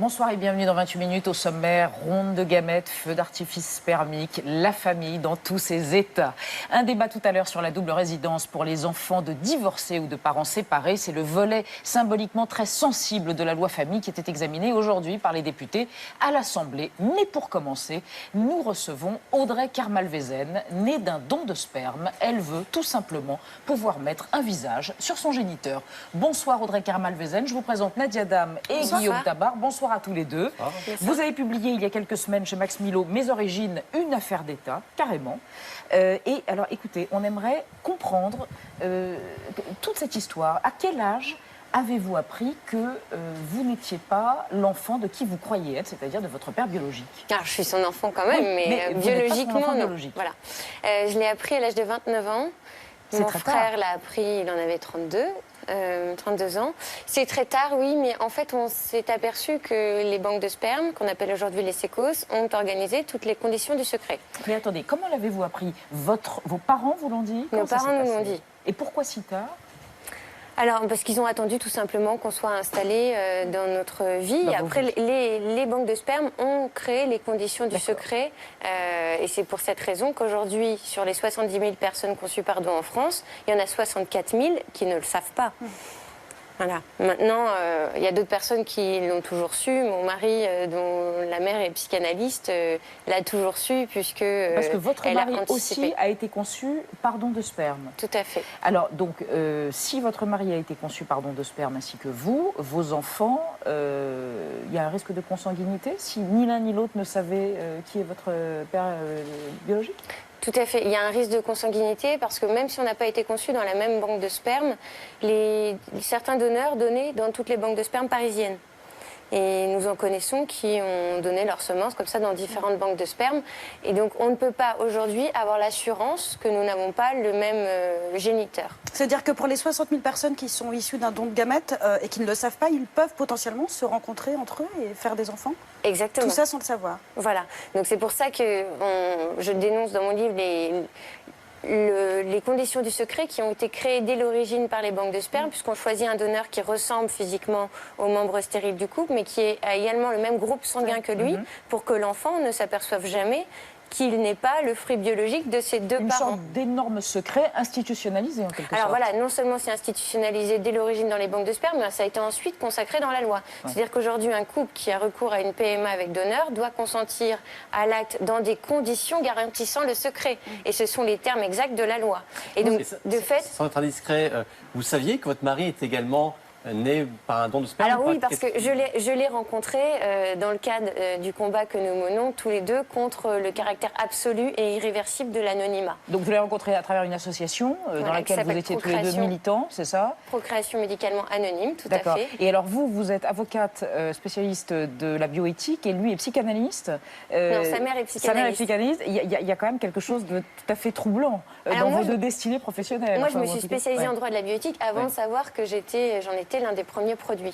Bonsoir et bienvenue dans 28 minutes au sommaire. Ronde de gamètes, feu d'artifice spermique, la famille dans tous ses états. Un débat tout à l'heure sur la double résidence pour les enfants de divorcés ou de parents séparés. C'est le volet symboliquement très sensible de la loi famille qui était examiné aujourd'hui par les députés à l'Assemblée. Mais pour commencer, nous recevons Audrey Karmalvézen, née d'un don de sperme. Elle veut tout simplement pouvoir mettre un visage sur son géniteur. Bonsoir Audrey Karmalvézen, je vous présente Nadia Dame et Bonsoir. Guillaume Tabar. Bonsoir à tous les deux. Vous avez publié il y a quelques semaines chez Max Milo Mes origines, une affaire d'État, carrément. Et alors écoutez, on aimerait comprendre toute cette histoire. À quel âge avez-vous appris que vous n'étiez pas l'enfant de qui vous croyez être, c'est-à-dire de votre père biologique? Alors, je suis son enfant quand même, Oui, mais vous n'êtes pas son biologiquement, enfant non. biologique. Voilà. Je l'ai appris à l'âge de 29 ans. C'est Mon très frère tard. l'a appris, il en avait 32 ans. C'est très tard, oui, mais en fait, on s'est aperçu que les banques de sperme, qu'on appelle aujourd'hui les sécos, ont organisé toutes les conditions du secret. Mais attendez, comment l'avez-vous appris? Vos parents vous l'ont dit? Comment Nos ça s'est parents nous passé l'ont dit. Et pourquoi si tard? Alors, parce qu'ils ont attendu tout simplement qu'on soit installés dans notre vie. Dans vos Après, vies. les banques de sperme ont créé les conditions du secret. Et c'est pour cette raison qu'aujourd'hui, sur les 70 000 personnes conçues par don en France, il y en a 64 000 qui ne le savent pas. Voilà. Maintenant, il y a d'autres personnes qui l'ont toujours su. Mon mari, dont la mère est psychanalyste, l'a toujours su puisque Parce que votre elle mari a anticipé. aussi a été conçu par don de sperme. Tout à fait. Alors, donc, si votre mari a été conçu par don de sperme ainsi que vous, vos enfants, il y a un risque de consanguinité si ni l'un ni l'autre ne savait qui est votre père biologique? Tout à fait. Il y a un risque de consanguinité parce que même si on n'a pas été conçu dans la même banque de sperme, certains donneurs donnaient dans toutes les banques de sperme parisiennes. Et nous en connaissons qui ont donné leurs semences comme ça dans différentes banques de sperme. Et donc on ne peut pas aujourd'hui avoir l'assurance que nous n'avons pas le même géniteur. C'est-à-dire que pour les 60 000 personnes qui sont issues d'un don de gamètes et qui ne le savent pas, ils peuvent potentiellement se rencontrer entre eux et faire des enfants? Exactement. Tout ça sans le savoir. Voilà. Donc c'est pour ça que je dénonce dans mon livre les conditions du secret qui ont été créées dès l'origine par les banques de sperme, puisqu'on choisit un donneur qui ressemble physiquement aux membres stériles du couple, mais qui a également le même groupe sanguin que lui, pour que l'enfant ne s'aperçoive jamais qu'il n'est pas le fruit biologique de ses deux Une parents. sorte d'énorme secret institutionnalisé en quelque Alors sorte. voilà, non seulement c'est institutionnalisé dès l'origine dans les banques de sperme, mais ça a été ensuite consacré dans la loi. C'est-à-dire qu'aujourd'hui, un couple qui a recours à une PMA avec donneur doit consentir à l'acte dans des conditions garantissant le secret. Et ce sont les termes exacts de la loi. Et donc, de fait... Sans être indiscret, vous saviez que votre mari est également né par un don de sperme? Alors oui, parce que je l'ai rencontré dans le cadre du combat que nous menons tous les deux contre le caractère absolu et irréversible de l'anonymat. Donc vous l'avez rencontré à travers une association dans Voilà, qui laquelle vous s'appelle étiez tous les deux Procréation. militants, c'est ça? Procréation médicalement anonyme, tout à D'accord. fait. Et alors vous êtes avocate spécialiste de la bioéthique et lui est psychanalyste. Non, sa mère est psychanalyste. Sa mère est psychanalyste. Il y a quand même quelque chose de tout à fait troublant Alors dans moi, vos deux destinées professionnelles. Moi, je Enfin, me ou en suis tout cas, spécialisée ouais. en droit de la bioéthique avant de savoir que j'en étais l'un des premiers produits.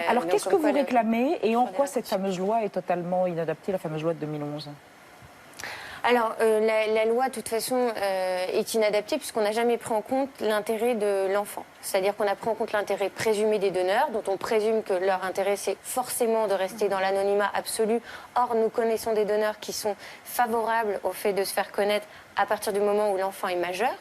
Alors Donc, qu'est-ce que comme vous quoi, réclamez et en sur quoi les cette fameuse loi est totalement inadaptée, la fameuse loi de 2011? Alors, la loi, de toute façon, est inadaptée puisqu'on n'a jamais pris en compte l'intérêt de l'enfant. C'est-à-dire qu'on a pris en compte l'intérêt présumé des donneurs, dont on présume que leur intérêt, c'est forcément de rester dans l'anonymat absolu. Or, nous connaissons des donneurs qui sont favorables au fait de se faire connaître à partir du moment où l'enfant est majeur.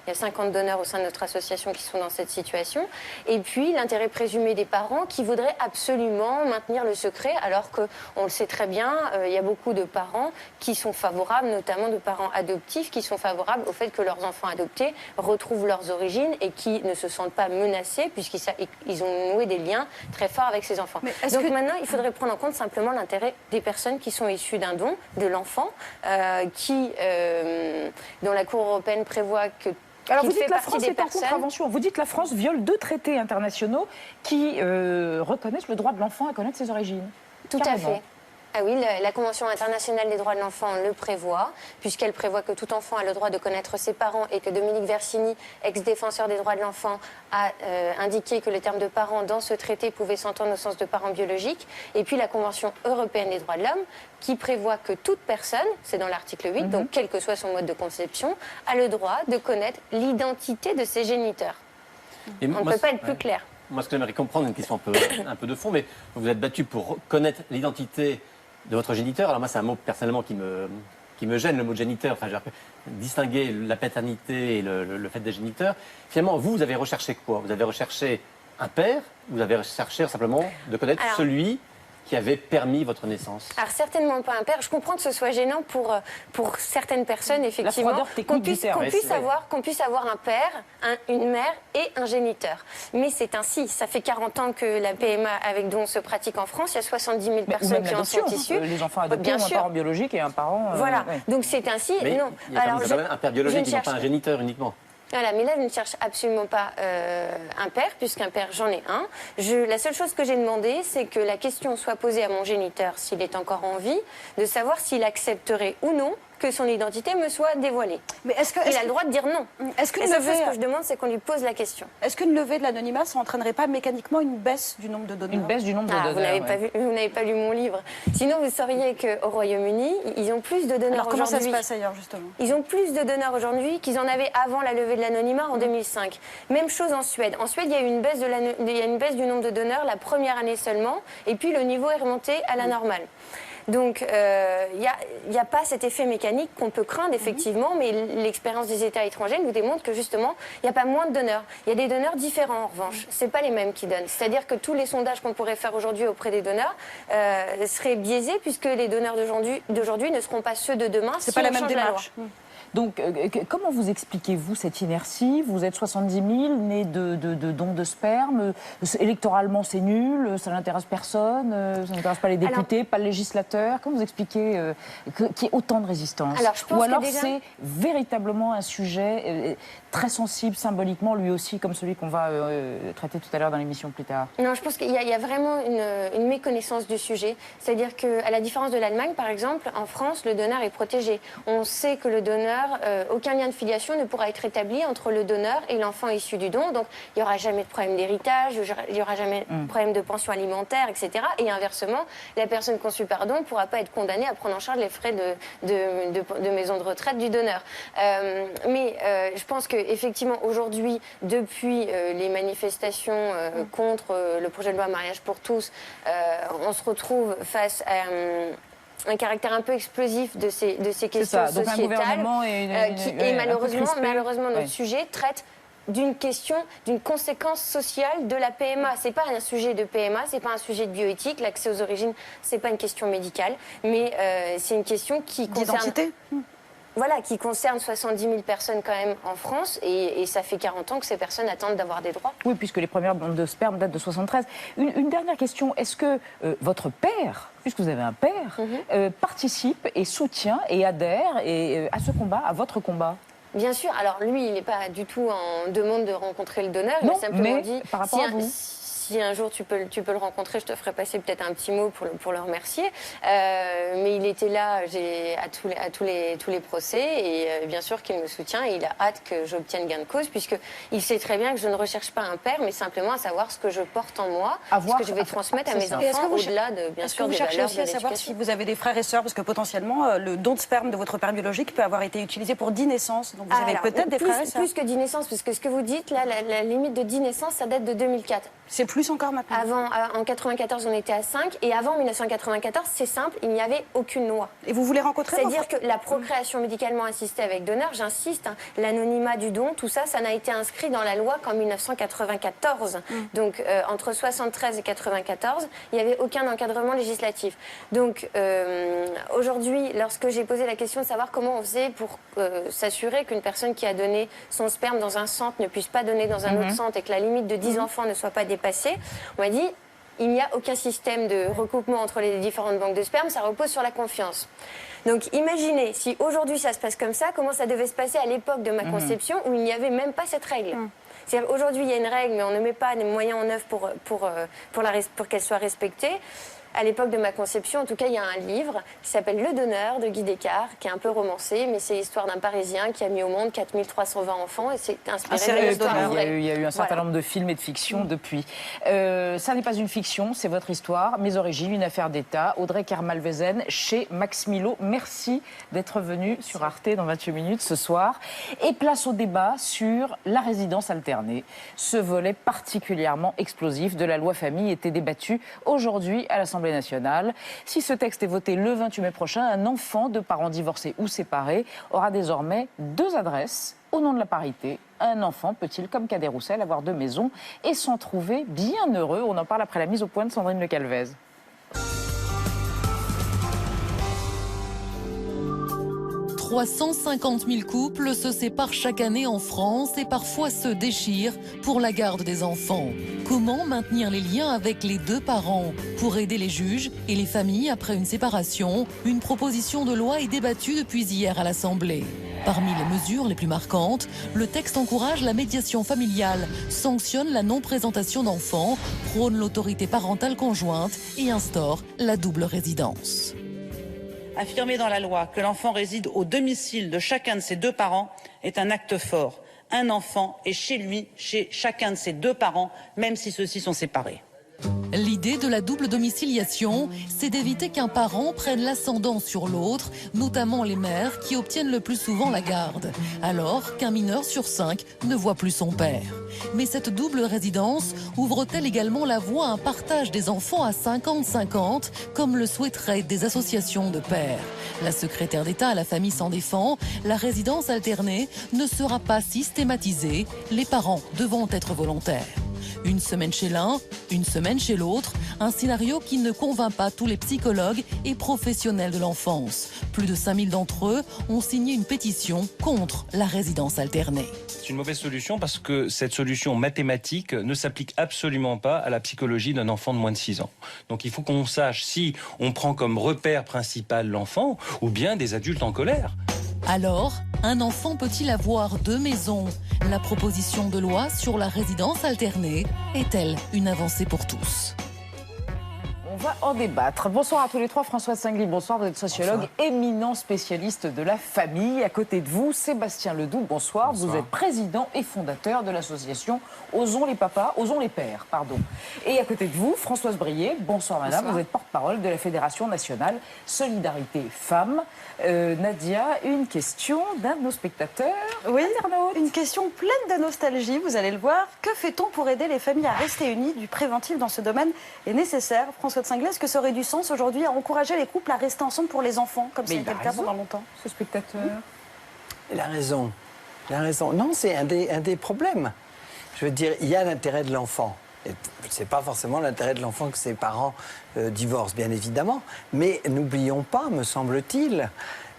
Il y a 50 donneurs au sein de notre association qui sont dans cette situation. Et puis, l'intérêt présumé des parents qui voudraient absolument maintenir le secret, alors qu'on le sait très bien, il y a beaucoup de parents qui sont favorables, notamment de parents adoptifs, qui sont favorables au fait que leurs enfants adoptés retrouvent leurs origines et qui ne se sentent pas menacés, puisqu'ils ont noué des liens très forts avec ces enfants. Donc maintenant, il faudrait prendre en compte simplement l'intérêt des personnes qui sont issues d'un don, de l'enfant, dont la Cour européenne prévoit que Alors qui vous dites fait que la partie France des est en personnes. contravention. Vous dites que la France viole 2 traités internationaux qui reconnaissent le droit de l'enfant à connaître ses origines. Tout à Carrément. fait. Ah oui, la Convention internationale des droits de l'enfant le prévoit, puisqu'elle prévoit que tout enfant a le droit de connaître ses parents et que Dominique Versini, ex-défenseur des droits de l'enfant, a indiqué que le terme de parent dans ce traité pouvait s'entendre au sens de parent biologique. Et puis la Convention européenne des droits de l'homme, qui prévoit que toute personne, c'est dans l'article 8, donc quel que soit son mode de conception, a le droit de connaître l'identité de ses géniteurs. Et On ne moi, peut pas être ouais. plus clair. moi, ce que j'aimerais comprendre, une question un peu de fond, mais vous êtes battu pour connaître l'identité de votre géniteur. Alors moi, c'est un mot personnellement qui me gêne, le mot géniteur. Enfin, distinguer la paternité et le fait des géniteurs. Finalement, vous avez recherché quoi? Vous avez recherché un père? Vous avez recherché simplement de connaître celui qui avait permis votre naissance? Alors certainement pas un père. Je comprends que ce soit gênant pour certaines personnes, effectivement, qu'on puisse avoir un père, une mère et un géniteur. Mais c'est ainsi. Ça fait 40 ans que la PMA avec don se pratique en France. Il y a 70 000 personnes qui en sont issues. Les enfants adoptés ont un parent biologique et un parent... Voilà. Donc c'est ainsi. Mais non. Il y a quand même un père biologique et non pas un géniteur uniquement. Voilà, mais là, je ne cherche absolument pas un père, puisqu'un père, j'en ai un. La seule chose que j'ai demandé, c'est que la question soit posée à mon géniteur, s'il est encore en vie, de savoir s'il accepterait ou non que son identité me soit dévoilée. Mais il a le droit de dire non. La seule chose que je demande, c'est qu'on lui pose la question. Est-ce qu'une levée de l'anonymat, ça n'entraînerait pas mécaniquement une baisse du nombre de donneurs? Une baisse du nombre de donneurs. Vous n'avez pas lu mon livre. Sinon, vous sauriez qu'au Royaume-Uni, ils ont plus de donneurs aujourd'hui. Alors comment ça se passe ailleurs, justement? Ils ont plus de donneurs aujourd'hui qu'ils en avaient avant la levée de l'anonymat en 2005. Même chose en Suède. En Suède, il y a eu une baisse du nombre de donneurs la première année seulement, et puis le niveau est remonté à la normale. Donc, il n'y a pas cet effet mécanique qu'on peut craindre, effectivement, mais l'expérience des États étrangers nous démontre que, justement, il n'y a pas moins de donneurs. Il y a des donneurs différents, en revanche. Ce n'est pas les mêmes qui donnent. C'est-à-dire que tous les sondages qu'on pourrait faire aujourd'hui auprès des donneurs seraient biaisés, puisque les donneurs d'aujourd'hui ne seront pas ceux de demain. C'est pas la même démarche. Donc, comment vous expliquez-vous cette inertie? Vous êtes 70 000, nés de dons de sperme. Électoralement, c'est nul, ça n'intéresse personne, ça n'intéresse pas les députés, pas le législateur. Comment vous expliquez qu'il y ait autant de résistance? Ou alors c'est véritablement un sujet très sensible symboliquement, lui aussi, comme celui qu'on va traiter tout à l'heure dans l'émission plus tard? Non, je pense qu'il y a vraiment une méconnaissance du sujet. C'est-à-dire qu'à la différence de l'Allemagne, par exemple, en France, le donneur est protégé. On sait que le donneur, aucun lien de filiation ne pourra être établi entre le donneur et l'enfant issu du don. Donc, il n'y aura jamais de problème d'héritage, il n'y aura jamais de problème de pension alimentaire, etc. Et inversement, la personne conçue par don ne pourra pas être condamnée à prendre en charge les frais de maison de retraite du donneur. Mais je pense qu'effectivement, aujourd'hui, depuis les manifestations contre le projet de loi mariage pour tous, on se retrouve face à un caractère un peu explosif de ces questions sociétales. Donc un gouvernement et malheureusement, notre sujet traite d'une conséquence sociale de la PMA. C'est pas un sujet de PMA, c'est pas un sujet de bioéthique. L'accès aux origines, c'est pas une question médicale, mais c'est une question qui concerne... Voilà, qui concerne 70 000 personnes quand même en France, et ça fait 40 ans que ces personnes attendent d'avoir des droits. Oui, puisque les premières bandes de sperme datent de 73. Une dernière question, est-ce que votre père, puisque vous avez un père, participe et soutient et adhère à ce combat, à votre combat? Bien sûr. Alors lui, il n'est pas du tout en demande de rencontrer le donneur. Il a simplement dit, par rapport à vous. Si un jour tu peux le rencontrer, je te ferai passer peut-être un petit mot pour le remercier. Mais il était là à tous les procès, et bien sûr qu'il me soutient, et il a hâte que j'obtienne gain de cause, puisqu'il sait très bien que je ne recherche pas un père, mais simplement à savoir ce que je porte en moi, ce que je vais transmettre à mes enfants, au-delà de, bien sûr, des valeurs de l'éducation. Est-ce que vous cherchez aussi à savoir si vous avez des frères et sœurs, parce que potentiellement, le don de sperme de votre père biologique peut avoir été utilisé pour 10 naissances. Donc vous avez peut-être des frères et sœurs. Plus que 10 naissances, parce que ce que vous dites, là, la limite de 10 naissances, ça date de 2004. C'est plus encore maintenant. Avant, en 94, on était à 5, et avant 1994, c'est simple, il n'y avait aucune loi. Et vous voulez rencontrer? C'est-à-dire que la procréation médicalement assistée avec donneur, j'insiste, l'anonymat du don, tout ça, ça n'a été inscrit dans la loi qu'en 1994. Donc entre 73 et 94, il n'y avait aucun encadrement législatif. Donc aujourd'hui, lorsque j'ai posé la question de savoir comment on faisait pour s'assurer qu'une personne qui a donné son sperme dans un centre ne puisse pas donner dans un autre centre, et que la limite de 10 enfants ne soit pas dépassée, on m'a dit, il n'y a aucun système de recoupement entre les différentes banques de sperme, ça repose sur la confiance. Donc imaginez, si aujourd'hui ça se passe comme ça, comment ça devait se passer à l'époque de ma conception, où il n'y avait même pas cette règle. C'est-à-dire, aujourd'hui, il y a une règle, mais on ne met pas des moyens en œuvre pour qu'elle soit respectée. À l'époque de ma conception, en tout cas, il y a un livre qui s'appelle Le Donneur de Guy Descartes, qui est un peu romancé, mais c'est l'histoire d'un Parisien qui a mis au monde 4320 enfants et c'est inspiré de l'histoire vraie. Il y a eu un certain nombre de films et de fictions depuis. Ça n'est pas une fiction, c'est votre histoire, mes origines, une affaire d'État. Audrey Kermalvezen chez Max Milo. Merci d'être venu sur Arte dans 28 minutes ce soir. Et place au débat sur la résidence alternée. Ce volet particulièrement explosif de la loi famille était débattu aujourd'hui à l'Assemblée nationale. Si ce texte est voté le 28 mai prochain, un enfant de parents divorcés ou séparés aura désormais 2 adresses au nom de la parité. Un enfant peut-il, comme Cadet Roussel, avoir 2 maisons et s'en trouver bien heureux? On en parle après la mise au point de Sandrine Le Calvez. « 350 000 couples se séparent chaque année en France et parfois se déchirent pour la garde des enfants. Comment maintenir les liens avec les 2 parents? Pour aider les juges et les familles après une séparation, une proposition de loi est débattue depuis hier à l'Assemblée. Parmi les mesures les plus marquantes, le texte encourage la médiation familiale, sanctionne la non-présentation d'enfants, prône l'autorité parentale conjointe et instaure la double résidence. Affirmer dans la loi que l'enfant réside au domicile de chacun de ses 2 parents est un acte fort. Un enfant est chez lui, chez chacun de ses 2 parents, même si ceux-ci sont séparés. L'idée de la double domiciliation, c'est d'éviter qu'un parent prenne l'ascendant sur l'autre, notamment les mères qui obtiennent le plus souvent la garde, alors qu'un mineur sur 5 ne voit plus son père. Mais cette double résidence ouvre-t-elle également la voie à un partage des enfants à 50-50, comme le souhaiteraient des associations de pères? La secrétaire d'État à la famille s'en défend, la résidence alternée ne sera pas systématisée, les parents devront être volontaires. Une semaine chez l'un, une semaine chez l'autre, un scénario qui ne convainc pas tous les psychologues et professionnels de l'enfance. Plus de 5000 d'entre eux ont signé une pétition contre la résidence alternée. C'est une mauvaise solution parce que cette solution mathématique ne s'applique absolument pas à la psychologie d'un enfant de moins de 6 ans. Donc il faut qu'on sache si on prend comme repère principal l'enfant ou bien des adultes en colère. Alors, un enfant peut-il avoir 2 maisons? La proposition de loi sur la résidence alternée est-elle une avancée pour tous? On va en débattre. Bonsoir à tous les 3. Françoise Singly, bonsoir. Vous êtes sociologue, éminent spécialiste de la famille. À côté de vous, Sébastien Ledoux, bonsoir. Vous êtes président et fondateur de l'association Osons les papas, Osons les pères, pardon. Et à côté de vous, Françoise Brié, bonsoir madame. Bonsoir. Vous êtes porte-parole de la Fédération nationale Solidarité Femmes. Nadia, une question d'un de nos spectateurs. Oui, une question pleine de nostalgie, vous allez le voir. Que fait-on pour aider les familles à rester unies? Du préventif dans ce domaine est nécessaire. François de Singly, est-ce que ça aurait du sens aujourd'hui à encourager les couples à rester ensemble pour les enfants, comme c'était le cas pendant longtemps? Ce spectateur. Il a raison. Il a raison. Non, c'est un des problèmes. Je veux dire, il y a l'intérêt de l'enfant. Ce n'est pas forcément l'intérêt de l'enfant que ses parents divorcent, bien évidemment. Mais n'oublions pas, me semble-t-il,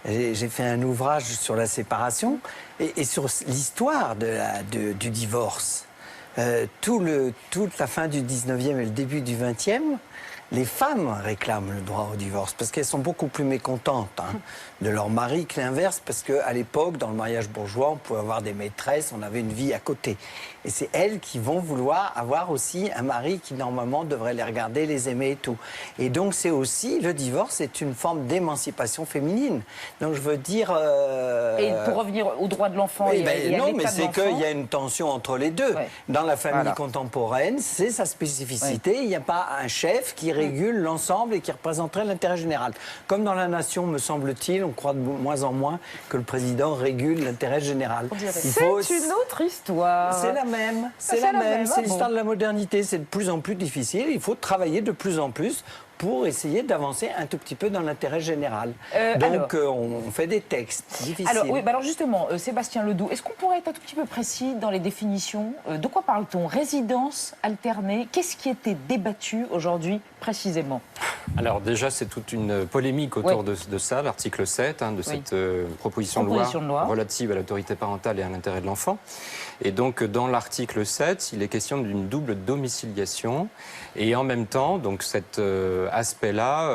j'ai fait un ouvrage sur la séparation et sur l'histoire du divorce. Toute la fin du 19e et le début du 20e, les femmes réclament le droit au divorce parce qu'elles sont beaucoup plus mécontentes de leur mari que l'inverse, parce qu'à l'époque, dans le mariage bourgeois, on pouvait avoir des maîtresses, on avait une vie à côté. Et c'est elles qui vont vouloir avoir aussi un mari qui, normalement, devrait les regarder, les aimer et tout. Et donc, c'est aussi, le divorce est une forme d'émancipation féminine. Donc, je veux dire... Et pour revenir au droit de l'enfant et à l'état non, mais de c'est l'enfant. qu'il y a une tension entre les deux. Ouais. Dans la famille contemporaine, c'est sa spécificité. Il n'y a pas un chef qui régule l'ensemble et qui représenterait l'intérêt général. Comme dans la nation, me semble-t-il, on croit de moins en moins que le président régule l'intérêt général. C'est une autre histoire. C'est la même. C'est la même. C'est l'histoire de la modernité. C'est de plus en plus difficile. Il faut travailler de plus en plus pour essayer d'avancer un tout petit peu dans l'intérêt général. Donc, on fait des textes difficiles. Alors justement, Sébastien Ledoux, est-ce qu'on pourrait être un tout petit peu précis dans les définitions? De quoi parle-t-on? Résidence alternée, qu'est-ce qui était débattu aujourd'hui précisément? Alors déjà, c'est toute une polémique autour de ça, l'article 7 de cette proposition de loi relative à l'autorité parentale et à l'intérêt de l'enfant. Et donc, dans l'article 7, il est question d'une double domiciliation. Et en même temps, donc cet aspect-là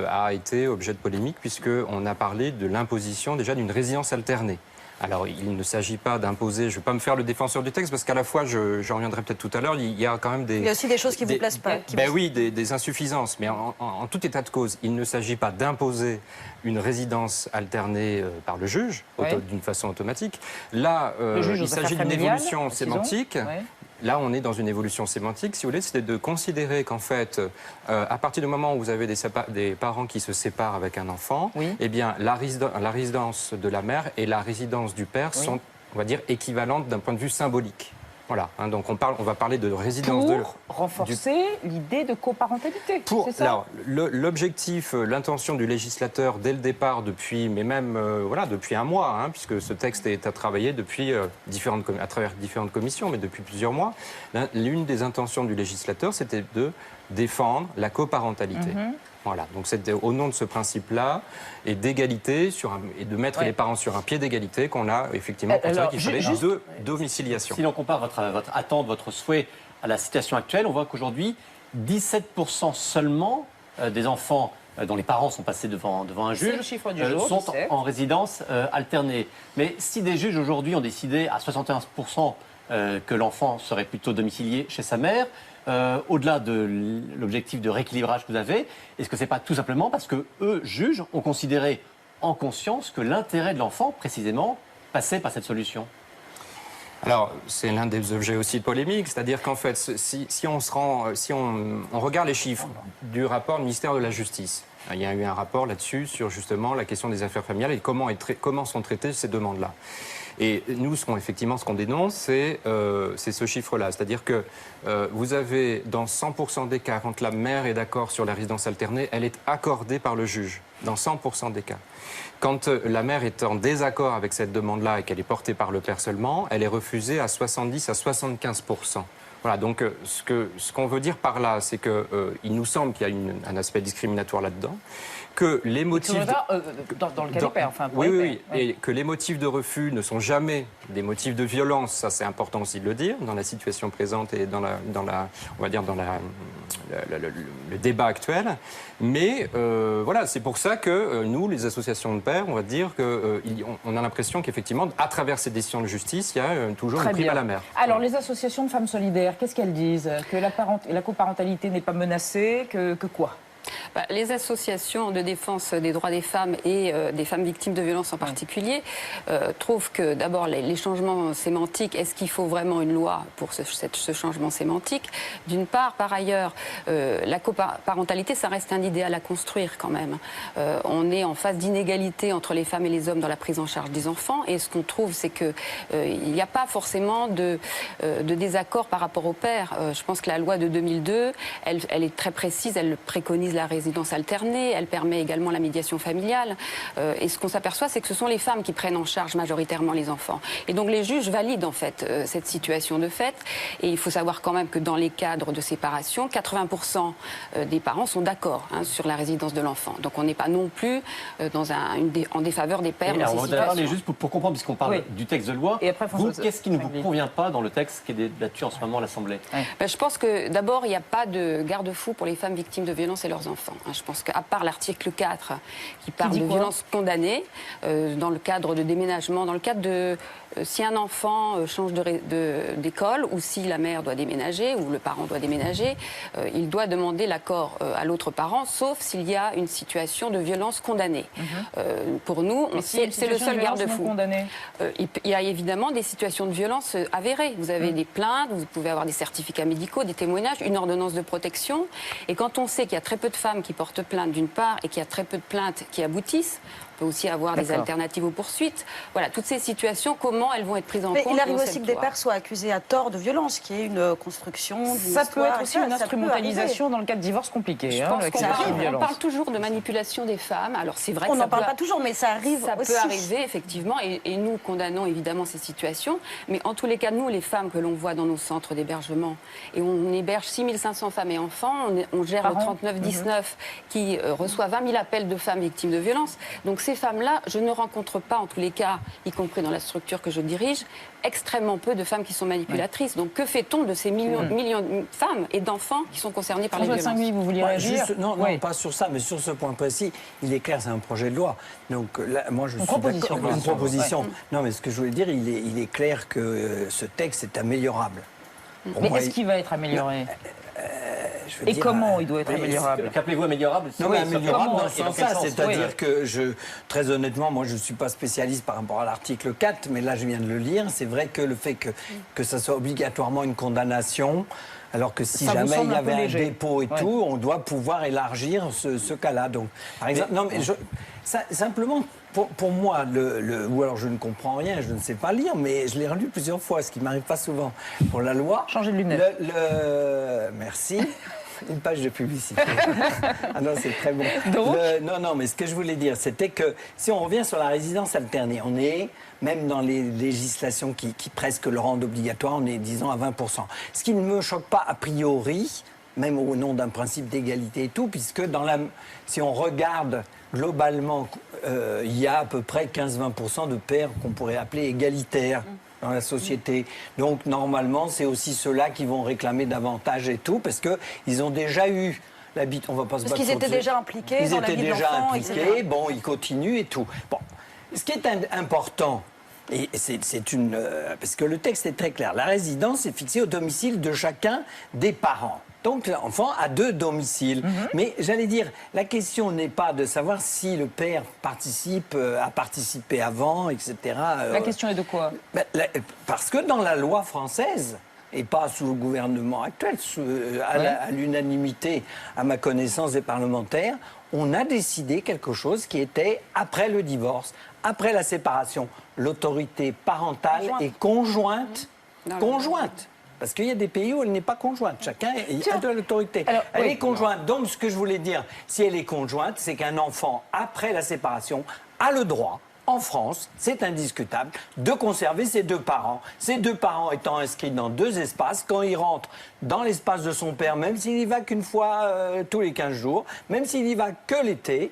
a été objet de polémique puisqu'on a parlé de l'imposition déjà d'une résidence alternée. Alors, il ne s'agit pas d'imposer, je ne vais pas me faire le défenseur du texte, parce qu'à la fois, j'en reviendrai peut-être tout à l'heure, il y a quand même des... Il y a aussi des choses qui ne vous plaisent pas. Oui, des insuffisances, mais en tout état de cause, il ne s'agit pas d'imposer une résidence alternée par le juge, d'une façon automatique. Là, il s'agit d'une évolution sémantique. Ouais. Là, on est dans une évolution sémantique, si vous voulez, c'est de considérer qu'en fait, à partir du moment où vous avez des parents qui se séparent avec un enfant, eh bien, la résidence de la mère et la résidence du père sont, on va dire, équivalentes d'un point de vue symbolique. Voilà, donc on va parler de résidence pour renforcer l'idée de coparentalité. C'est ça. Alors, l'objectif, l'intention du législateur dès le départ, depuis un mois, puisque ce texte est à travailler depuis à travers différentes commissions, mais depuis plusieurs mois. L'une des intentions du législateur, c'était de défendre la coparentalité. Voilà, donc c'était au nom de ce principe-là et d'égalité et de mettre les parents sur un pied d'égalité qu'on a effectivement considéré qu'il fallait deux domiciliations. Si l'on compare votre attente, votre souhait à la situation actuelle, on voit qu'aujourd'hui, 17% seulement des enfants dont les parents sont passés devant un juge sont en résidence alternée. Mais si des juges aujourd'hui ont décidé à 71% que l'enfant serait plutôt domicilié chez sa mère, au-delà de l'objectif de rééquilibrage que vous avez, est-ce que ce n'est pas tout simplement parce que eux, juges, ont considéré en conscience que l'intérêt de l'enfant, précisément, passait par cette solution ? Alors, c'est l'un des objets aussi de polémique, c'est-à-dire qu'en fait, si on regarde les chiffres du rapport du ministère de la Justice, il y a eu un rapport là-dessus sur justement la question des affaires familiales et comment sont traitées ces demandes-là. Et nous, ce qu'on dénonce, c'est ce chiffre-là. C'est-à-dire que vous avez, dans 100% des cas, quand la mère est d'accord sur la résidence alternée, elle est accordée par le juge, dans 100% des cas. Quand la mère est en désaccord avec cette demande-là et qu'elle est portée par le père seulement, elle est refusée à 70 à 75%. Voilà, donc ce qu'on veut dire par là, c'est qu'il nous semble qu'il y a un aspect discriminatoire là-dedans, que les motifs... Dans le cas des pères, enfin... Oui, et que les motifs de refus ne sont jamais des motifs de violence, ça c'est important aussi de le dire, dans la situation présente et dans le débat actuel. Mais voilà, c'est pour ça que nous, les associations de pères, on va dire qu'on a l'impression qu'effectivement, à travers ces décisions de justice, il y a toujours une prime à la mère. Alors, les associations de femmes solidaires, qu'est-ce qu'elles disent ? Que la coparentalité n'est pas menacée, que quoi ? Les associations de défense des droits des femmes et des femmes victimes de violences en particulier trouvent que d'abord les changements sémantiques, est-ce qu'il faut vraiment une loi pour ce changement sémantique ? D'une part, par ailleurs, la coparentalité, ça reste un idéal à construire quand même. On est en phase d'inégalité entre les femmes et les hommes dans la prise en charge des enfants et ce qu'on trouve, c'est qu'il n'y a pas forcément de désaccord par rapport au père. Je pense que la loi de 2002, elle est très précise, elle préconise la résidence alternée, elle permet également la médiation familiale. Et ce qu'on s'aperçoit, c'est que ce sont les femmes qui prennent en charge majoritairement les enfants. Et donc les juges valident en fait cette situation de fait. Et il faut savoir quand même que dans les cadres de séparation, 80% des parents sont d'accord sur la résidence de l'enfant. Donc on n'est pas non plus en défaveur des pères. On va parler juste pour comprendre, puisqu'on parle du texte de loi. Et après, qu'est-ce qui ne vous convient pas dans le texte qui est débattu en ce moment à l'Assemblée ? Je pense que d'abord, il n'y a pas de garde-fou pour les femmes victimes de violences et leurs enfants. Je pense qu'à part l'article 4 qui parle de violences condamnées, dans le cadre de déménagement, dans le cadre de si un enfant change d'école ou si la mère doit déménager ou le parent doit déménager, il doit demander l'accord à l'autre parent, sauf s'il y a une situation de violence condamnée. Pour nous, c'est le seul garde-fou. Il y a évidemment des situations de violence avérées. Vous avez des plaintes, vous pouvez avoir des certificats médicaux, des témoignages, une ordonnance de protection. Et quand on sait qu'il y a très peu de femmes qui portent plainte d'une part et qu'il y a très peu de plaintes qui aboutissent, peut aussi avoir des alternatives aux poursuites. Voilà, toutes ces situations, comment elles vont être prises en compte ? Il arrive aussi que des pères soient accusés à tort de violence, qui est une construction. Ça peut être aussi une instrumentalisation dans le cas de divorce compliqué. Je pense qu'on parle toujours de manipulation des femmes. Alors c'est vrai que on n'en parle pas toujours, mais ça arrive aussi. Ça peut arriver, effectivement, et nous condamnons évidemment ces situations. Mais en tous les cas, nous, les femmes que l'on voit dans nos centres d'hébergement, et on héberge 6500 femmes et enfants, on gère le 39-19 2009 qui reçoit 20 000 appels de femmes victimes de violences. Donc ces femmes-là, je ne rencontre pas, en tous les cas, y compris dans la structure que je dirige, extrêmement peu de femmes qui sont manipulatrices. Donc que fait-on de ces millions de femmes et d'enfants qui sont concernés par les violences? Vous vouliez réagir? Non, pas sur ça, mais sur ce point précis, il est clair, c'est un projet de loi. Donc là, moi, je suis d'accord. Une proposition. Non, mais ce que je voulais dire, il est clair que ce texte est améliorable. Mais est-ce qu'il va être amélioré? Et comment il doit être améliorable? Qu'appelez-vous améliorable? Non, mais améliorable dans ce sens-là, c'est-à-dire que très honnêtement, moi je ne suis pas spécialiste par rapport à l'article 4, mais là je viens de le lire, c'est vrai que le fait que ça soit obligatoirement une condamnation, alors que si jamais il y avait un dépôt et tout, on doit pouvoir élargir ce cas-là. Donc, par exemple, non, mais simplement, pour moi, ou alors je ne comprends rien, je ne sais pas lire, mais je l'ai relu plusieurs fois, ce qui m'arrive pas souvent pour la loi. Changer de lunettes. Merci. Une page de publicité. Ah non, c'est très bon. Donc non, mais ce que je voulais dire, c'était que si on revient sur la résidence alternée, on est, même dans les législations qui presque le rendent obligatoire, on est, disons, à 20%. Ce qui ne me choque pas a priori, même au nom d'un principe d'égalité et tout, puisque si on regarde globalement, il y a à peu près 15-20% de pères qu'on pourrait appeler égalitaires dans la société. Donc, normalement, c'est aussi ceux-là qui vont réclamer davantage et tout, parce qu'ils ont déjà eu l'habitude. On va pas se battre. Parce qu'ils étaient déjà impliqués dans la vie de l'enfant. Ils étaient déjà impliqués, bon, ils continuent et tout. Bon, ce qui est important, et c'est parce que le texte est très clair, la résidence est fixée au domicile de chacun des parents. Donc l'enfant a 2 domiciles. Mais j'allais dire, la question n'est pas de savoir si le père a participé avant, etc. La question est de quoi? Parce que dans la loi française, et pas sous le gouvernement actuel, à l'unanimité, à ma connaissance des parlementaires, on a décidé quelque chose qui était après le divorce, après la séparation. L'autorité parentale est conjointe. Conjointe. Parce qu'il y a des pays où elle n'est pas conjointe. Chacun a de l'autorité. Elle est conjointe. Donc, ce que je voulais dire, si elle est conjointe, c'est qu'un enfant, après la séparation, a le droit, en France, c'est indiscutable, de conserver ses 2 parents. Ces 2 parents étant inscrits dans 2 espaces, quand il rentre dans l'espace de son père, même s'il y va qu'une fois tous les 15 jours, même s'il y va que l'été,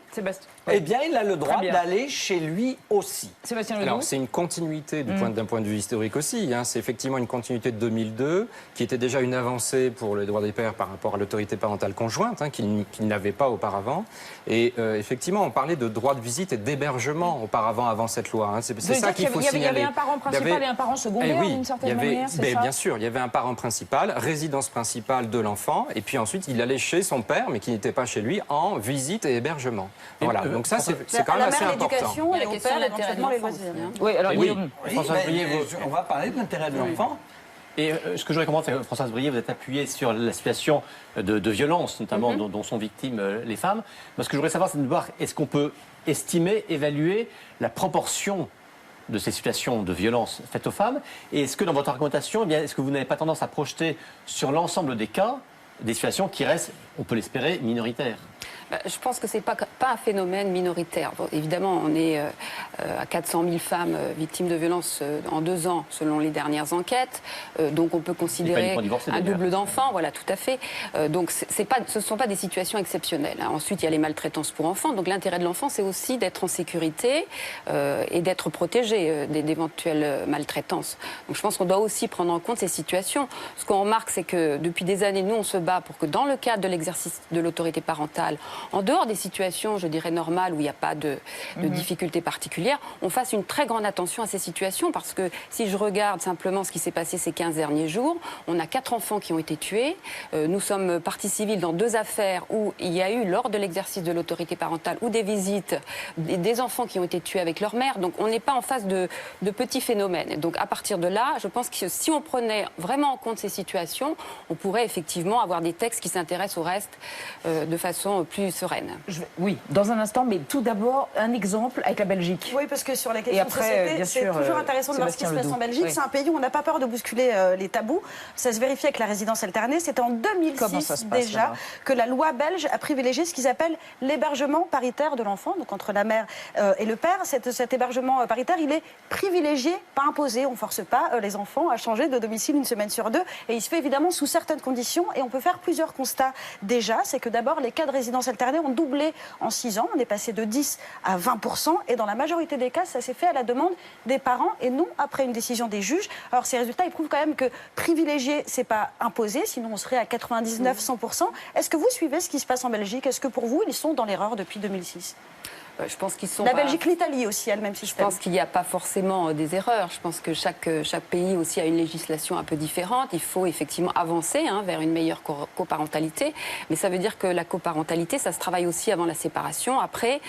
eh bien, il a le droit d'aller chez lui aussi. Sébastien Ledoux. Alors, c'est une continuité d'un point de vue historique aussi. C'est effectivement une continuité de 2002, qui était déjà une avancée pour les droits des pères par rapport à l'autorité parentale conjointe, qu'ils n'avaient pas auparavant. Et effectivement, on parlait de droit de visite et d'hébergement auparavant, avant cette loi. C'est ça qu'il faut signaler. Il y avait un parent principal et un parent secondaire, d'une certaine manière, c'est ça? Bien sûr, il y avait un parent principal, résidence principale de l'enfant, et puis ensuite, il allait chez son père, mais qui n'était pas chez lui, en visite et hébergement. Voilà. Donc ça, c'est quand même assez important. Et au père, éventuellement, les loisirs. Oui, alors on va parler de l'intérêt de l'enfant. Et ce que je voudrais comprendre, c'est que Françoise Brié, vous êtes appuyée sur la situation de violence, notamment dont sont victimes les femmes. Moi, ce que je voudrais savoir, c'est de voir, est-ce qu'on peut estimer, évaluer la proportion de ces situations de violence faites aux femmes? Et est-ce que dans votre argumentation, eh bien, est-ce que vous n'avez pas tendance à projeter sur l'ensemble des cas des situations qui restent, on peut l'espérer, minoritaires? Je pense que ce n'est pas un phénomène minoritaire. Bon, évidemment, on est à 400 000 femmes victimes de violences en 2 ans, selon les dernières enquêtes. Donc on peut considérer un double d'enfants, voilà, tout à fait. Donc ce ne sont pas des situations exceptionnelles. Ensuite, il y a les maltraitances pour enfants. Donc l'intérêt de l'enfant, c'est aussi d'être en sécurité et d'être protégé d'éventuelles maltraitances. Donc je pense qu'on doit aussi prendre en compte ces situations. Ce qu'on remarque, c'est que depuis des années, nous, on se bat pour que dans le cadre de l'exercice de l'autorité parentale, en dehors des situations, je dirais, normales, où il n'y a pas de difficultés particulières, on fasse une très grande attention à ces situations, parce que si je regarde simplement ce qui s'est passé ces 15 derniers jours, on a 4 enfants qui ont été tués, nous sommes partie civile dans 2 affaires où il y a eu, lors de l'exercice de l'autorité parentale ou des visites, des enfants qui ont été tués avec leur mère, donc on n'est pas en face de petits phénomènes. Et donc à partir de là, je pense que si on prenait vraiment en compte ces situations, on pourrait effectivement avoir des textes qui s'intéressent au reste de façon plus sereine. Oui, dans un instant, mais tout d'abord, un exemple avec la Belgique. Oui, parce que sur les questions de société, c'est toujours intéressant de voir ce qui se passe en Belgique. C'est un pays où on n'a pas peur de bousculer les tabous. Ça se vérifie avec la résidence alternée. C'était en 2006 déjà que la loi belge a privilégié ce qu'ils appellent l'hébergement paritaire de l'enfant, donc entre la mère et le père. Cet hébergement paritaire, il est privilégié, pas imposé. On ne force pas les enfants à changer de domicile une semaine sur 2. Et il se fait évidemment sous certaines conditions. Et on peut faire faire plusieurs constats déjà. C'est que d'abord, les cas de résidence alternée ont doublé en 6 ans. On est passé de 10 à 20%. Et dans la majorité des cas, ça s'est fait à la demande des parents et non après une décision des juges. Alors ces résultats, ils prouvent quand même que privilégier, c'est pas imposé, sinon on serait à 99-100%. Est-ce que vous suivez ce qui se passe en Belgique? Est-ce que pour vous, ils sont dans l'erreur depuis 2006? Je pense qu'ils sont. La Belgique, l'Italie aussi a le même système. Je pense qu'il n'y a pas forcément des erreurs. Je pense que chaque pays aussi a une législation un peu différente. Il faut effectivement avancer vers une meilleure coparentalité. Mais ça veut dire que la coparentalité, ça se travaille aussi avant la séparation, après.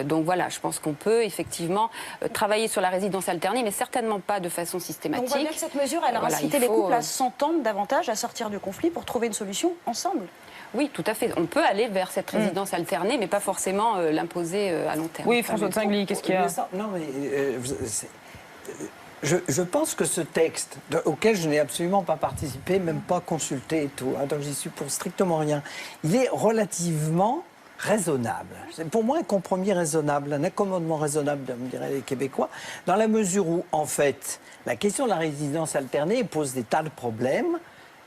Donc voilà, je pense qu'on peut effectivement travailler sur la résidence alternée, mais certainement pas de façon systématique. On voit bien que cette mesure, elle a incité les couples à s'entendre davantage, à sortir du conflit pour trouver une solution ensemble. Oui, tout à fait. On peut aller vers cette résidence alternée, mais pas forcément l'imposer à long terme. Oui, François de Singly, qu'est-ce qu'il y a? Non, mais je pense que ce texte, auquel je n'ai absolument pas participé, même pas consulté et tout, donc j'y suis pour strictement rien, il est relativement raisonnable. C'est pour moi un compromis raisonnable, un accommodement raisonnable, me diraient les Québécois, dans la mesure où, en fait, la question de la résidence alternée pose des tas de problèmes,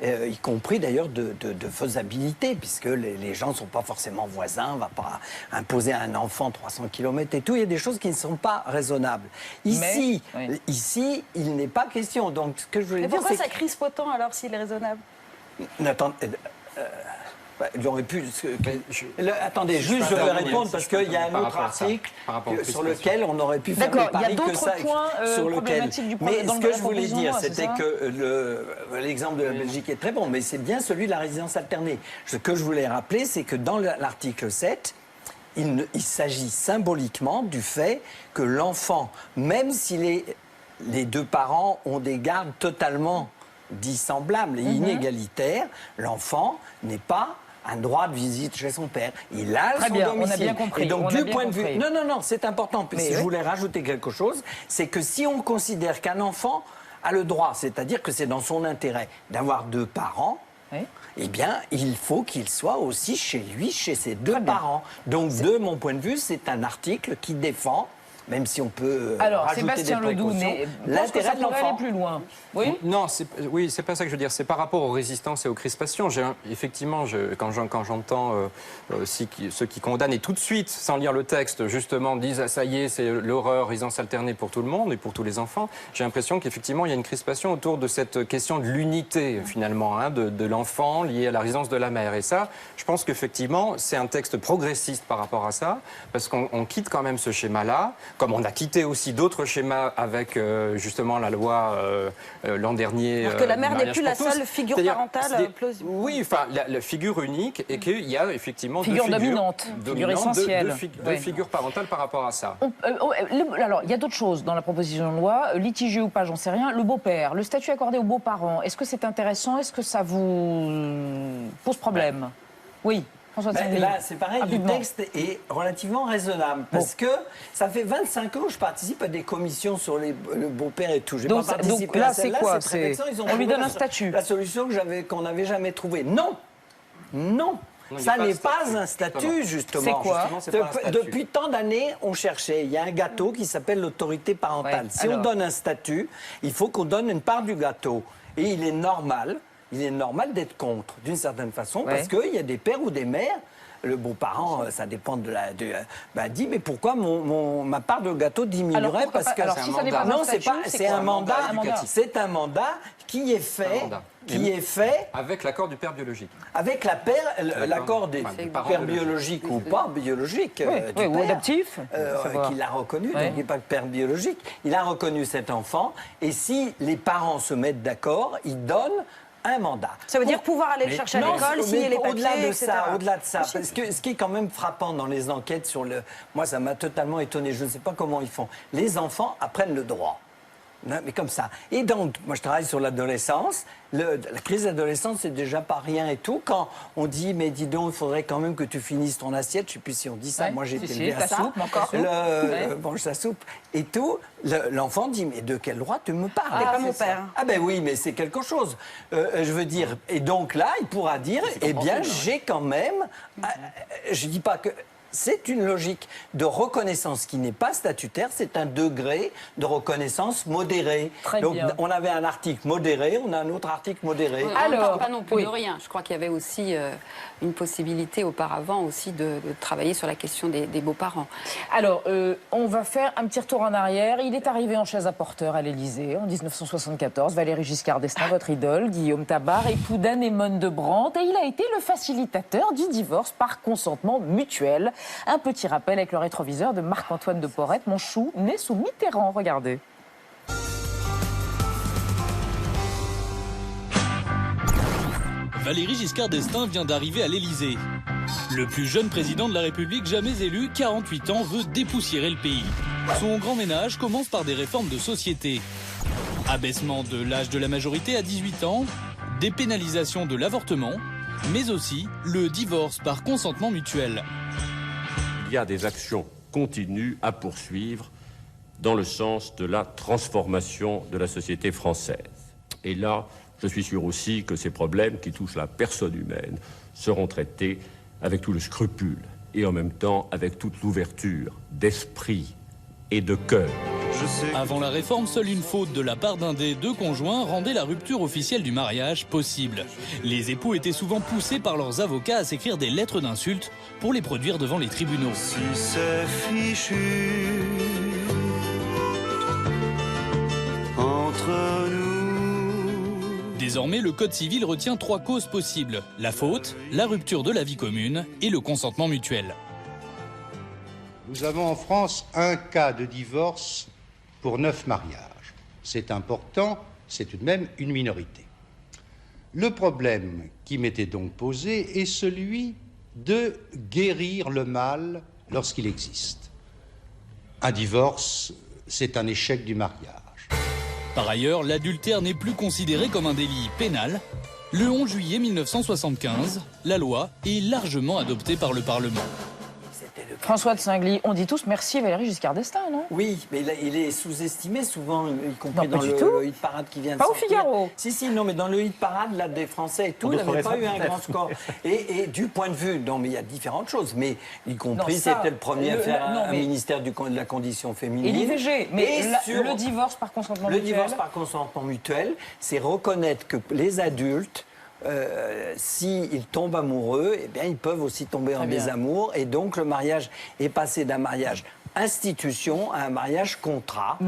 y compris d'ailleurs de faisabilité, puisque les gens ne sont pas forcément voisins, on ne va pas imposer à un enfant 300 km et tout, il y a des choses qui ne sont pas raisonnables. Ici, il n'est pas question. Donc, ce que je voulais dire, pourquoi ça crispe autant alors s'il est raisonnable? Il aurait pu. Attendez, juste je vais répondre parce qu'il y a un autre article sur lequel on aurait pu faire le pari que ça. Sur lequel. Mais ce que je voulais dire, c'était que l'exemple de la Belgique est très bon, mais c'est bien celui de la résidence alternée. Ce que je voulais rappeler, c'est que dans l'article 7, il s'agit symboliquement du fait que l'enfant, même si les deux parents ont des gardes totalement dissemblables et inégalitaires, l'enfant n'est pas un droit de visite chez son père. Il a son domicile. On a bien compris. Et donc, du point de vue... Non, c'est important. Si je voulais rajouter quelque chose, c'est que si on considère qu'un enfant a le droit, c'est-à-dire que c'est dans son intérêt d'avoir deux parents, eh bien, il faut qu'il soit aussi chez lui, chez ses deux parents. Donc, de mon point de vue, c'est un article qui défend, même si on peut rajouter Sébastien des précautions, Ledoux, l'intérêt de l'enfant. Aller plus loin. Oui. Non, c'est pas ça que je veux dire. C'est par rapport aux résistances et aux crispations. Effectivement, quand j'entends ceux qui condamnent et tout de suite, sans lire le texte, justement disent ça y est, c'est l'horreur, résidence alternée pour tout le monde et pour tous les enfants. J'ai l'impression qu'effectivement, il y a une crispation autour de cette question de l'unité finalement de l'enfant lié à la résidence de la mère. Et ça, je pense qu'effectivement, c'est un texte progressiste par rapport à ça, parce qu'on quitte quand même ce schéma-là. Comme on a quitté aussi d'autres schémas avec justement la loi l'an dernier. Alors que la mère n'est plus la seule figure parentale plausible. Oui, enfin la figure unique et qu'il y a effectivement figure dominante, figure essentielle. Deux figures parentales par rapport à ça. Alors, il y a d'autres choses dans la proposition de loi, litigieux ou pas, j'en sais rien. Le beau-père, le statut accordé aux beaux-parents, est-ce que c'est intéressant? Est-ce que ça vous pose problème? Oui. Là, c'est pareil, le texte est relativement raisonnable parce que ça fait 25 ans que je participe à des commissions sur le beau-père et tout. J'ai pas participé donc là, c'est quoi? On lui donne un statut. La solution qu'on n'avait jamais trouvée. Non, ça n'est pas un statut, justement. C'est quoi? Depuis tant d'années, on cherchait. Il y a un gâteau qui s'appelle l'autorité parentale. Si on donne un statut, il faut qu'on donne une part du gâteau. Et il est normal d'être contre, d'une certaine façon, parce qu'il y a des pères ou des mères, le beau-parent, ça dépend de dit, mais pourquoi ma part de gâteau diminuerait? Parce que c'est un mandat. C'est un mandat qui est fait avec l'accord du père biologique. Avec l'accord des pères biologiques ou pas biologiques, ou adoptif, qu'il a reconnu, donc il n'est pas que père biologique. Il a reconnu cet enfant, et si les parents se mettent d'accord, ils donnent un mandat. Ça veut dire pouvoir aller le chercher à l'école, signer les papiers, au-delà de ça, parce que ce qui est quand même frappant dans les enquêtes sur moi, ça m'a totalement étonné. Je ne sais pas comment ils font. Les enfants apprennent le droit. Mais comme ça. Et donc, moi, je travaille sur l'adolescence. La crise d'adolescence, c'est déjà pas rien et tout. Quand on dit, mais dis donc, il faudrait quand même que tu finisses ton assiette. Je ne sais plus si on dit ça. Moi, j'ai été élevé à ça. Mange sa soupe et tout. L'enfant dit, mais de quel droit tu me parles? Pas mon père. Ah ben oui, mais c'est quelque chose. Je veux dire. Et donc là, il pourra dire, eh bien, j'ai quand même. Je dis pas que. c'est une logique de reconnaissance qui n'est pas statutaire, c'est un degré de reconnaissance modéré. Donc on avait un article modéré, on a un autre article modéré. Alors, pas non plus de rien. Je crois qu'il y avait aussi une possibilité auparavant aussi de travailler sur la question des beaux-parents. Alors, on va faire un petit retour en arrière. Il est arrivé en chaise à porteur à l'Élysée en 1974. Valéry Giscard d'Estaing, votre idole, Guillaume Tabar, époux d'Anne-Émone de Brandt, et il a été le facilitateur du divorce par consentement mutuel. Un petit rappel avec le rétroviseur de Marc-Antoine de Porrette, mon chou, né sous Mitterrand. Regardez. Valéry Giscard d'Estaing vient d'arriver à l'Élysée. Le plus jeune président de la République jamais élu, 48 ans, veut dépoussiérer le pays. Son grand ménage commence par des réformes de société. Abaissement de l'âge de la majorité à 18 ans, dépénalisation de l'avortement, mais aussi le divorce par consentement mutuel. Il y a des actions continues à poursuivre dans le sens de la transformation de la société française. Et là, je suis sûr aussi que ces problèmes qui touchent la personne humaine seront traités avec tout le scrupule et en même temps avec toute l'ouverture d'esprit et de cœur. Avant la réforme, seule une faute de la part d'un des deux conjoints rendait la rupture officielle du mariage possible. Les époux étaient souvent poussés par leurs avocats à s'écrire des lettres d'insultes pour les produire devant les tribunaux. Si c'est fichu entre nous. Désormais, le Code civil retient 3 causes possibles. La faute, la rupture de la vie commune et le consentement mutuel. Nous avons en France un cas de divorce pour 9 mariages. C'est important, c'est tout de même une minorité. Le problème qui m'était donc posé est celui de guérir le mal lorsqu'il existe. Un divorce, c'est un échec du mariage. Par ailleurs, l'adultère n'est plus considéré comme un délit pénal. Le 11 juillet 1975, la loi est largement adoptée par le Parlement. François de Singly, on dit tous merci Valéry Giscard d'Estaing, non? Oui, mais il est sous-estimé souvent, y compris dans le hit parade qui vient de sortir. Pas au Figaro. Si, non, mais dans le hit parade là, des Français et tout, il n'avait pas eu un grand score. Et du point de vue, non, mais il y a différentes choses, mais y compris, c'était le premier à faire un ministère de la condition féminine. Et l'IVG, mais le divorce par consentement mutuel. Le divorce par consentement mutuel, c'est reconnaître que les adultes, s'ils tombent amoureux, eh bien, ils peuvent aussi tomber en désamour. Et donc, le mariage est passé d'un mariage institution à un mariage contrat,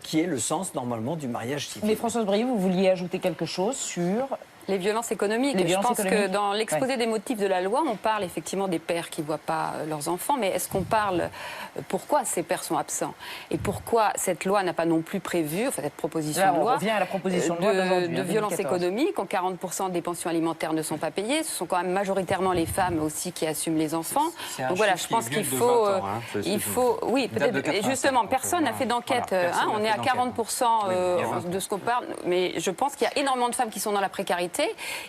qui est le sens, normalement, du mariage civil. Mais Françoise Brié, vous vouliez ajouter quelque chose sur... Les violences économiques. Je pense que dans l'exposé des motifs de la loi, on parle effectivement des pères qui ne voient pas leurs enfants, mais est-ce qu'on parle pourquoi ces pères sont absents? Et pourquoi cette loi n'a pas non plus prévu, enfin cette proposition de loi, on revient à la proposition de loi de violences économiques, quand 40% des pensions alimentaires ne sont pas payées, ce sont quand même majoritairement les femmes aussi qui assument les enfants. Donc voilà, je pense qu'il faut... oui, peut-être, et justement, personne n'a fait d'enquête. On est à 40% de ce qu'on parle, mais je pense qu'il y a énormément de femmes qui sont dans la précarité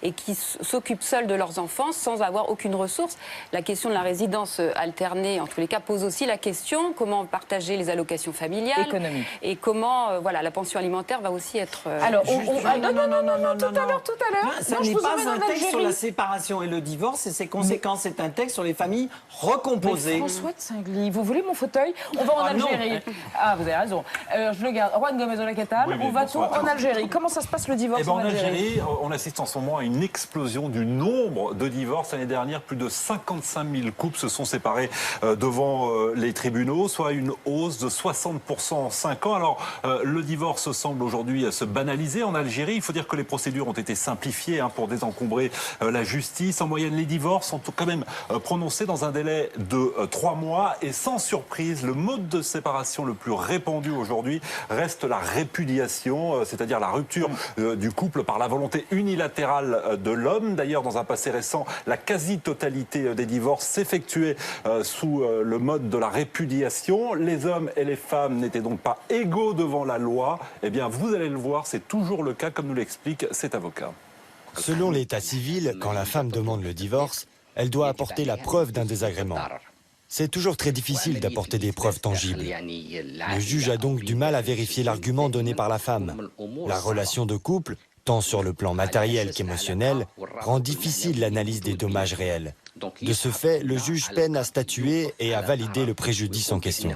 et qui s'occupent seules de leurs enfants sans avoir aucune ressource. La question de la résidence alternée, en tous les cas, pose aussi la question comment partager les allocations familiales économiques et comment, la pension alimentaire va aussi être... Alors, tout à l'heure. Ça n'est pas un texte sur la séparation et le divorce et ses conséquences. C'est un texte sur les familles recomposées. François de Singly, vous voulez mon fauteuil? On va en Algérie. Ah, vous avez raison. Je le garde. Juan Gomez de la Catal, on va en Algérie. Comment ça se passe le divorce en Algérie? On assiste en ce moment à une explosion du nombre de divorces. L'année dernière, plus de 55 000 couples se sont séparés devant les tribunaux, soit une hausse de 60% en 5 ans. Alors, le divorce semble aujourd'hui se banaliser en Algérie. Il faut dire que les procédures ont été simplifiées pour désencombrer la justice. En moyenne, les divorces sont quand même prononcés dans un délai de 3 mois. Et sans surprise, le mode de séparation le plus répandu aujourd'hui reste la répudiation, c'est-à-dire la rupture du couple par la volonté unilatérale de l'homme. D'ailleurs, dans un passé récent, la quasi-totalité des divorces s'effectuait sous le mode de la répudiation. Les hommes et les femmes n'étaient donc pas égaux devant la loi. Eh bien, vous allez le voir, c'est toujours le cas, comme nous l'explique cet avocat. Selon l'état civil, quand la femme demande le divorce, elle doit apporter la preuve d'un désagrément. C'est toujours très difficile d'apporter des preuves tangibles. Le juge a donc du mal à vérifier l'argument donné par la femme. La relation de couple, tant sur le plan matériel qu'émotionnel, rend difficile l'analyse des dommages réels. De ce fait, le juge peine à statuer et à valider le préjudice en question.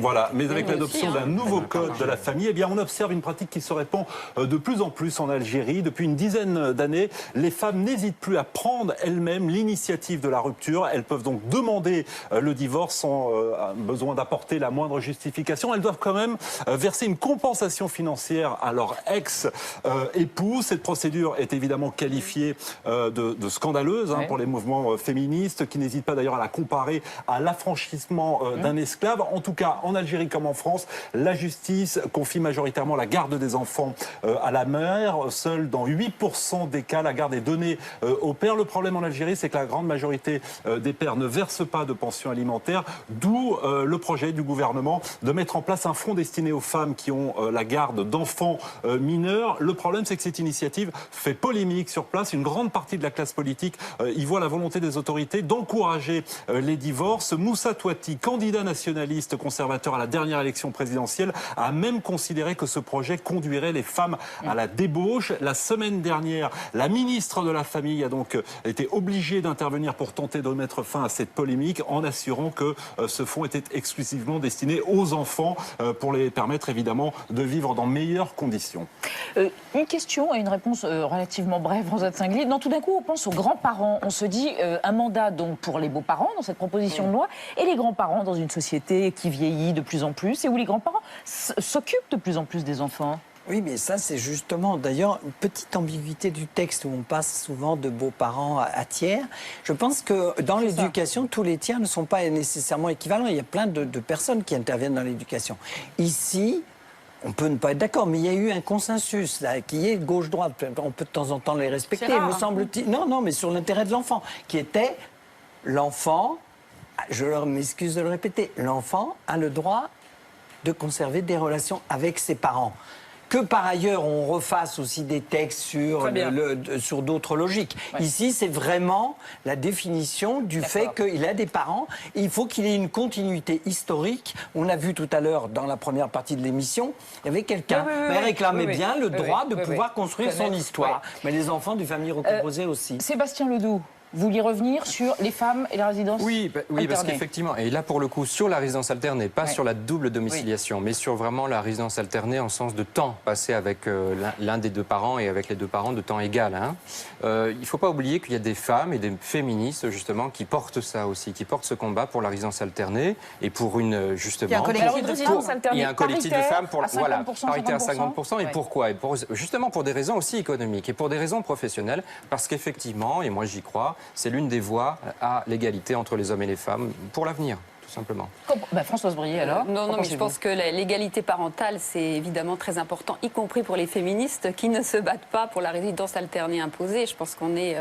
Voilà, mais avec l'adoption d'un nouveau code de la famille, eh bien, on observe une pratique qui se répand de plus en plus en Algérie. Depuis une dizaine d'années, les femmes n'hésitent plus à prendre elles-mêmes l'initiative de la rupture. Elles peuvent donc demander le divorce sans besoin d'apporter la moindre justification. Elles doivent quand même verser une compensation financière à leur ex-époux. Cette procédure est évidemment qualifiée de scandaleuse pour les mouvements féministes, qui n'hésitent pas d'ailleurs à la comparer à l'affranchissement d'un esclave. En tout cas, en Algérie comme en France, la justice confie majoritairement la garde des enfants à la mère. Seul dans 8% des cas, la garde est donnée au père. Le problème en Algérie, c'est que la grande majorité des pères ne versent pas de pension alimentaire, d'où le projet du gouvernement de mettre en place un fonds destiné aux femmes qui ont la garde d'enfants mineurs. Le problème, c'est que cette initiative fait polémique sur place. Une grande partie de la classe politique y voit la volonté des autorités d'encourager les divorces. Moussa Touati, candidat nationaliste conservateur à la dernière élection présidentielle, a même considéré que ce projet conduirait les femmes à la débauche. La semaine dernière, la ministre de la Famille a donc été obligée d'intervenir pour tenter de mettre fin à cette polémique en assurant que ce fonds était exclusivement destiné aux enfants pour les permettre évidemment de vivre dans meilleures conditions. Une question et une réponse relativement brève, Rosette Singlé. Non, tout d'un coup, on pense aux grands-parents. On se dit un mandat donc pour les beaux-parents dans cette proposition de loi et les grands-parents dans une société qui vieillit de plus en plus et où les grands-parents s'occupent de plus en plus des enfants. Oui, mais ça, c'est justement, d'ailleurs, une petite ambiguïté du texte où on passe souvent de beaux-parents à tiers. Je pense que dans l'éducation, tous les tiers ne sont pas nécessairement équivalents. Il y a plein de personnes qui interviennent dans l'éducation. Ici, on peut ne pas être d'accord, mais il y a eu un consensus là, qui est gauche-droite. On peut de temps en temps les respecter, me semble-t-il. Non, mais sur l'intérêt de l'enfant, qui était l'enfant, je m'excuse de le répéter, l'enfant a le droit de conserver des relations avec ses parents. Que par ailleurs on refasse aussi des textes sur d'autres logiques. Ouais. Ici, c'est vraiment la définition du fait qu'il a des parents. Il faut qu'il ait une continuité historique. On a vu tout à l'heure dans la première partie de l'émission, il y avait quelqu'un qui réclamait bien le droit de pouvoir construire son histoire. Mais les enfants du famille recomposée aussi. Sébastien Ledoux. Vous vouliez revenir sur les femmes et la résidence alternée. Oui, parce qu'effectivement, et là pour le coup, sur la résidence alternée, pas sur la double domiciliation, mais sur vraiment la résidence alternée en sens de temps passé avec l'un des deux parents et avec les deux parents de temps égal. Hein. Il ne faut pas oublier qu'il y a des femmes et des féministes justement qui portent ça aussi, qui portent ce combat pour la résidence alternée et pour une justement... Il y a un collectif de femmes pour parité à 50%. Et pourquoi justement pour des raisons aussi économiques et pour des raisons professionnelles, parce qu'effectivement, et moi j'y crois, c'est l'une des voies à l'égalité entre les hommes et les femmes pour l'avenir. Simplement. Françoise Brié, alors Non, mais je pense que l'égalité parentale, c'est évidemment très important, y compris pour les féministes qui ne se battent pas pour la résidence alternée imposée. Je pense qu'on est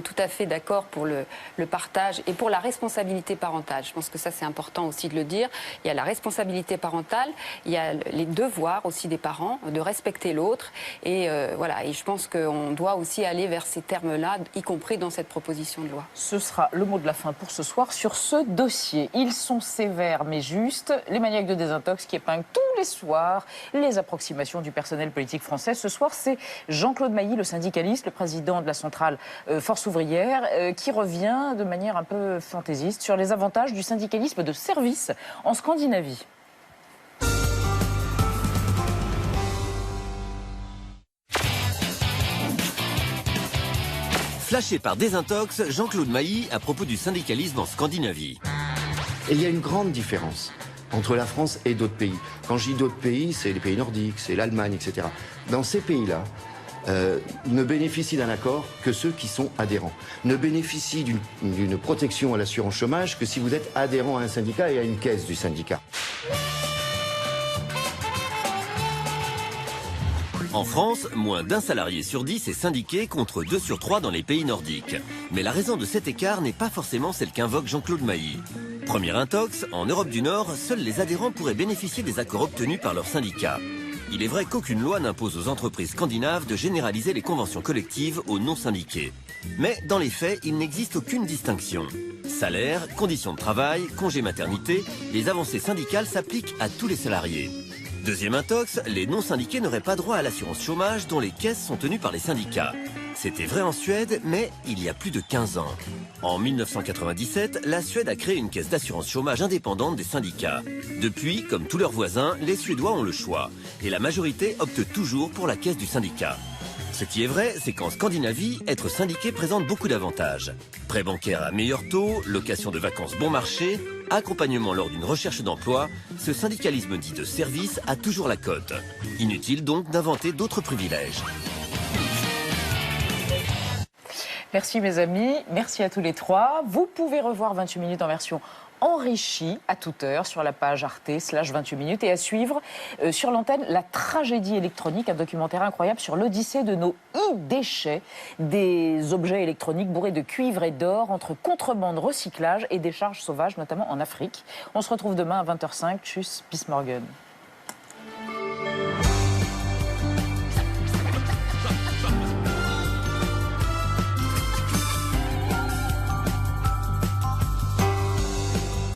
tout à fait d'accord pour le partage et pour la responsabilité parentale. Je pense que ça, c'est important aussi de le dire. Il y a la responsabilité parentale, il y a les devoirs aussi des parents de respecter l'autre. Et voilà. Et je pense qu'on doit aussi aller vers ces termes-là, y compris dans cette proposition de loi. Ce sera le mot de la fin pour ce soir sur ce dossier. Ils sont sévères mais justes. Les maniaques de désintox qui épinglent tous les soirs les approximations du personnel politique français. Ce soir, c'est Jean-Claude Mailly, le syndicaliste, le président de la centrale Force ouvrière, qui revient de manière un peu fantaisiste sur les avantages du syndicalisme de service en Scandinavie. Flashé par Désintox, Jean-Claude Mailly à propos du syndicalisme en Scandinavie. Et il y a une grande différence entre la France et d'autres pays. Quand je dis d'autres pays, c'est les pays nordiques, c'est l'Allemagne, etc. Dans ces pays-là, ne bénéficient d'un accord que ceux qui sont adhérents. Ne bénéficient d'une protection à l'assurance chômage que si vous êtes adhérent à un syndicat et à une caisse du syndicat. En France, moins d'un salarié sur 10 est syndiqué contre 2 sur 3 dans les pays nordiques. Mais la raison de cet écart n'est pas forcément celle qu'invoque Jean-Claude Mailly. Premier intox, en Europe du Nord, seuls les adhérents pourraient bénéficier des accords obtenus par leur syndicat. Il est vrai qu'aucune loi n'impose aux entreprises scandinaves de généraliser les conventions collectives aux non-syndiqués. Mais dans les faits, il n'existe aucune distinction. Salaire, conditions de travail, congé maternité, les avancées syndicales s'appliquent à tous les salariés. Deuxième intox, les non-syndiqués n'auraient pas droit à l'assurance chômage dont les caisses sont tenues par les syndicats. C'était vrai en Suède, mais il y a plus de 15 ans. En 1997, la Suède a créé une caisse d'assurance chômage indépendante des syndicats. Depuis, comme tous leurs voisins, les Suédois ont le choix. Et la majorité opte toujours pour la caisse du syndicat. Ce qui est vrai, c'est qu'en Scandinavie, être syndiqué présente beaucoup d'avantages. Prêt bancaire à meilleur taux, location de vacances bon marché, accompagnement lors d'une recherche d'emploi, ce syndicalisme dit de service a toujours la cote. Inutile donc d'inventer d'autres privilèges. Merci mes amis, merci à tous les trois. Vous pouvez revoir 28 minutes en version enrichie à toute heure sur la page Arte/28 minutes et à suivre sur l'antenne La Tragédie électronique, un documentaire incroyable sur l'odyssée de nos e-déchets, des objets électroniques bourrés de cuivre et d'or entre contrebande, recyclage et décharges sauvages, notamment en Afrique. On se retrouve demain à 20h05. Tchuss, bis morgen.